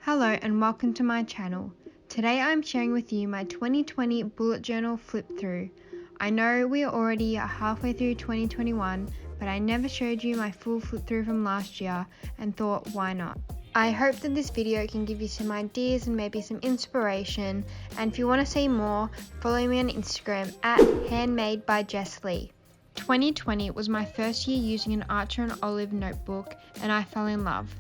Hello and welcome to my channel. Today I'm sharing with you my 2020 bullet journal flip through. I know we are already halfway through 2021, but I never showed you my full flip through from last year and thought, why not? I hope that this video can give you some ideas and maybe some inspiration, and if you want to see more, follow me on Instagram at Handmade by Jess Lee. 2020 was my first year using an Archer and Olive notebook and I fell in love.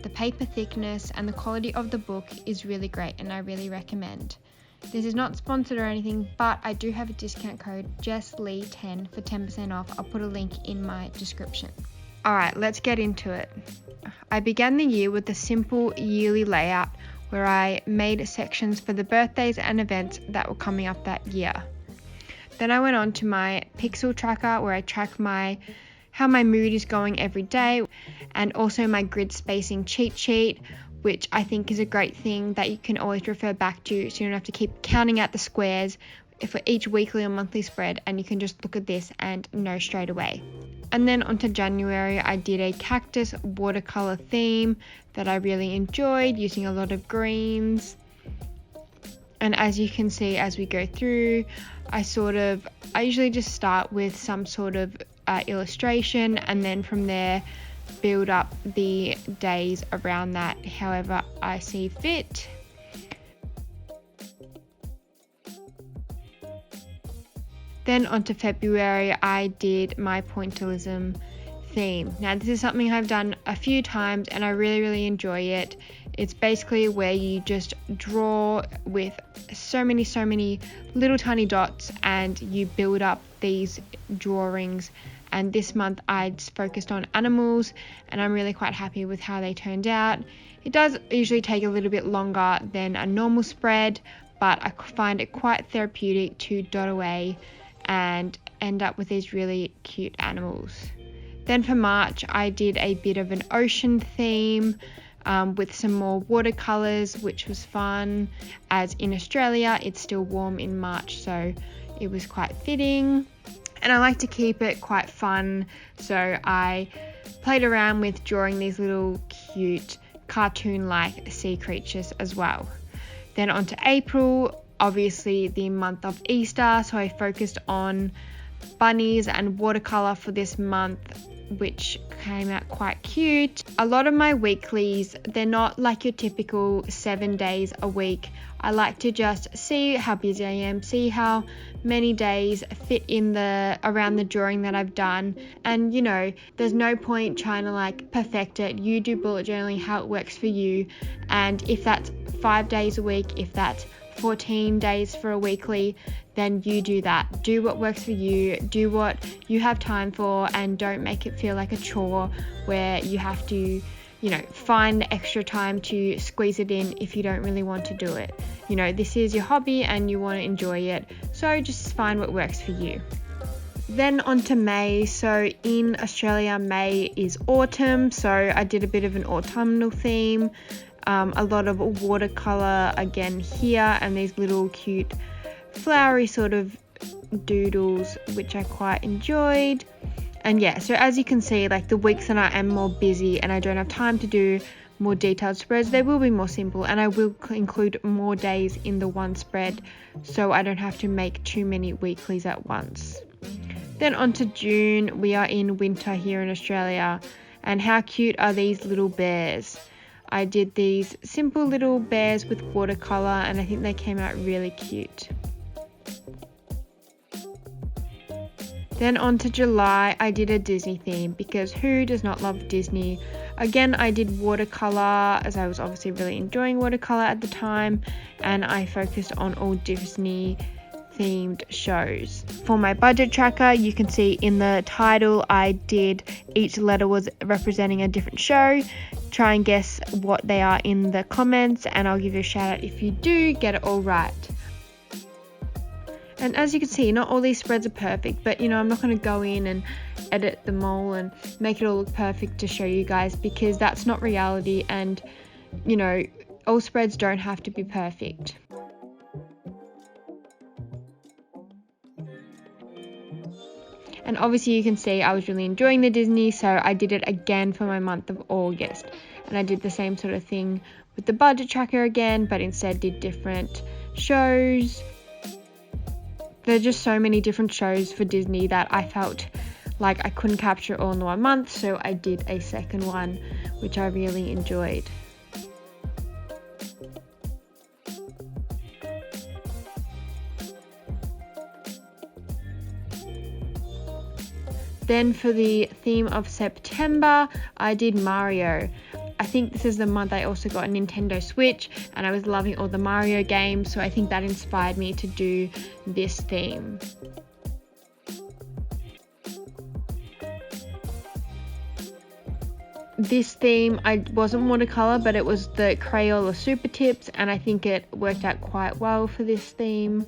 The paper thickness and the quality of the book is really great and I really recommend. This is not sponsored or anything, but I do have a discount code JessLee10 for 10% off. I'll put a link in my description. Alright, let's get into it. I began the year with a simple yearly layout where I made sections for the birthdays and events that were coming up that year. Then I went on to my pixel tracker where I track how my mood is going every day, and also my grid spacing cheat sheet, which I think is a great thing that you can always refer back to, so you don't have to keep counting out the squares for each weekly or monthly spread, and you can just look at this and know straight away. And then onto January, I did a cactus watercolor theme that I really enjoyed, using a lot of greens. And as you can see as we go through, I usually just start with some sort of illustration, and then from there build up the days around that however I see fit. Then onto February, I did my pointillism theme. Now this is something I've done a few times and I really enjoy it. It's basically where you just draw with so many little tiny dots and you build up these drawings. And this month I focused on animals and I'm really quite happy with how they turned out. It does usually take a little bit longer than a normal spread, but I find it quite therapeutic to dot away and end up with these really cute animals. Then for March, I did a bit of an ocean theme with some more watercolors, which was fun, as in Australia it's still warm in March, so it was quite fitting. And I like to keep it quite fun, so I played around with drawing these little cute cartoon-like sea creatures as well. Then on to April, obviously the month of Easter, so I focused on bunnies and watercolor for this month, which came out quite cute. A lot of my weeklies, they're not like your typical 7 days a week. I like to just see how busy I am, see how many days fit in around the drawing that I've done, and there's no point trying to perfect it. You do bullet journaling how it works for you, and if that's 5 days a week, if that's 14 days for a weekly, then you do that. Do what works for you, do what you have time for, and don't make it feel like a chore where you have to find the extra time to squeeze it in if you don't really want to do it. This is your hobby and you want to enjoy it, so just find what works for you. Then on to May. So in Australia, May is autumn, so I did a bit of an autumnal theme. A lot of watercolor again here, and these little cute flowery sort of doodles, which I quite enjoyed. And yeah, so as you can see, the weeks that I am more busy and I don't have time to do more detailed spreads, they will be more simple, and I will include more days in the one spread so I don't have to make too many weeklies at once. Then on to June, we are in winter here in Australia, and how cute are these little bears? I did these simple little bears with watercolor and I think they came out really cute. Then on to July, I did a Disney theme, because who does not love Disney? Again, I did watercolor, as I was obviously really enjoying watercolor at the time, and I focused on all Disney themed shows. For my budget tracker, you can see in the title I did each letter was representing a different show. Try and guess what they are in the comments, and I'll give you a shout out if you do get it all right. And as you can see, not all these spreads are perfect, but I'm not going to go in and edit them all and make it all look perfect to show you guys, because that's not reality, and all spreads don't have to be perfect. And obviously you can see I was really enjoying the Disney, so I did it again for my month of August. and I did the same sort of thing with the budget tracker again, but instead did different shows. There are just so many different shows for Disney that I felt like I couldn't capture all in one month, so I did a second one, which I really enjoyed. Then for the theme of September, I did Mario. I think this is the month I also got a Nintendo Switch, and I was loving all the Mario games, so I think that inspired me to do this theme. This theme, I wasn't watercolor, but it was the Crayola Super Tips, and I think it worked out quite well for this theme.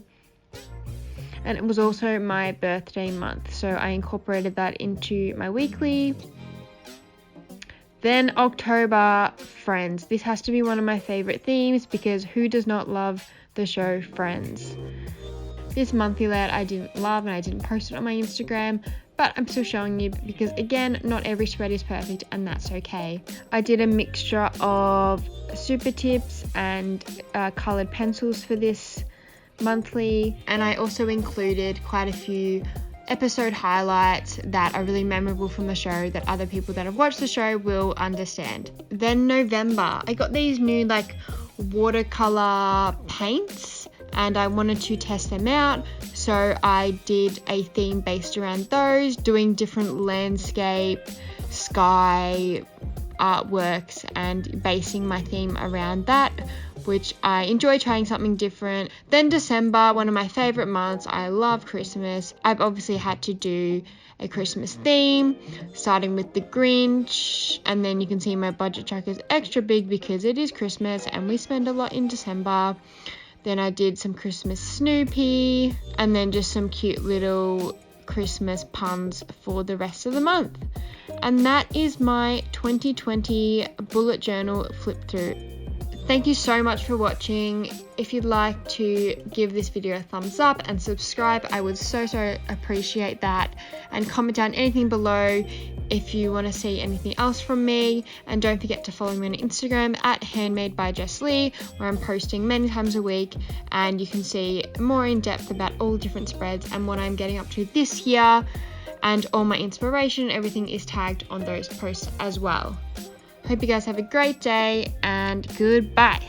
And it was also my birthday month, so I incorporated that into my weekly. Then October, Friends. This has to be one of my favorite themes because who does not love the show Friends? This monthly layout I didn't love and I didn't post it on my Instagram, but I'm still showing you because again, not every spread is perfect and that's okay. I did a mixture of super tips and colored pencils for this monthly, and I also included quite a few episode highlights that are really memorable from the show that other people that have watched the show will understand. Then November, I got these new like watercolor paints and I wanted to test them out, so I did a theme based around those, doing different landscape, sky artworks and basing my theme around that, which I enjoy trying something different. Then December, one of my favorite months. I love Christmas. I've obviously had to do a Christmas theme, starting with the Grinch, and then you can see my budget tracker is extra big because it is Christmas and we spend a lot in December. Then I did some Christmas Snoopy, and then just some cute little Christmas puns for the rest of the month. And that is my 2020 bullet journal flip through. Thank you so much for watching. If you'd like to give this video a thumbs up and subscribe, I would so appreciate that. And comment down anything below if you want to see anything else from me. And don't forget to follow me on Instagram at Handmade by Jess Lee, where I'm posting many times a week. And you can see more in depth about all different spreads and what I'm getting up to this year. And all my inspiration, everything is tagged on those posts as well. Hope you guys have a great day and goodbye.